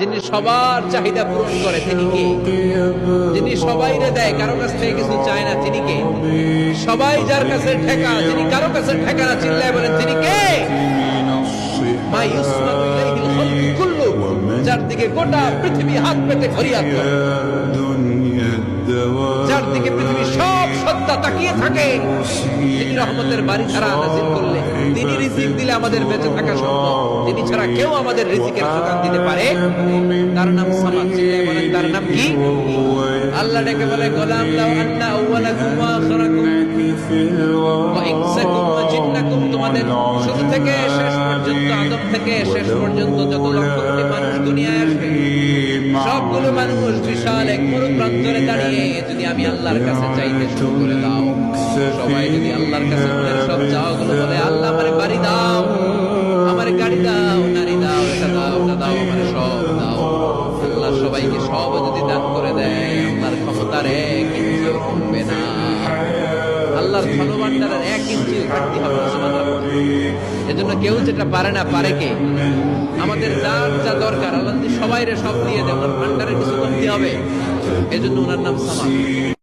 যিনি সবার চাহিদা পূরণ করে তিনি কে? যিনি সবাইরে দেয়, কারো কাছ থেকে কিছু চায় না, তিনি কে? সবাই যার কাছে ঠেকা, যিনি কারো কাছে ঠেকা না, চিল্লায় বলেন তিনি কে? মা ইউসমাউ ইলাইহিল খালকু কুল্লু, যার দিকে গোটা পৃথিবী হাত পেতে ফরিয়াদ করে, যার দিকে পৃথিবীর সব সত্তা তাকিয়ে থাকে, তিনি রহমতের বারিধারা নাযিল করলে, তিনি রিজিক দিলে আমাদের বেঁচে থাকা সম্ভব। তিনি ছাড়া কেউ আমাদের রিজিকের যোগান দিতে পারে? তার নাম সামাদ। চিল্লায় বলেন তার নাম কি? আল্লাহ ডেকে বলে, গোলাম লাউ আন্না আউওয়ালাকুম ওয়া আখিরাকুম ওয়া ইনসাকুম ওয়া জিন্নাকুম, তোমাদের শুরু থেকে শেষ পর্যন্ত, আদম থেকে শেষ পর্যন্ত যত লক্ষ কোটি মানুষ দুনিয়ায় আসবে, সবগুলো মানুষ বিশাল এক মরু প্রান্তরে দাঁড়িয়ে যদি আমি আল্লাহর কাছে চাইতে শুরু করে দাও, সবাই যদি আল্লাহর কাছে মনের সব চাওয়াগুলো বলে, আল্লাহ আমারে বাড়ি দাও, আমারে গাড়ি দাও, নারী দাও, এটা দাও, ওটা দাও, আমারে সব দাও, আল্লাহ সবাইকে সব যদি দান করে দেয়, আল্লাহর ক্ষমতার এক ইঞ্চিও কমবে না, আল্লাহর ধনভাণ্ডারের এক ইঞ্চিও ঘাটতি হবে না। সুবহানাল্লাহ। এজন্য কেউ যেটা পারে না, পারে কে? আমাদের যার যা দরকার আল্লাহ সবাইরে সব দিয়ে দেয়, ওনার ভাণ্ডারের কিছু কমতি হবে, এজন্য ওনার নাম সামাদ।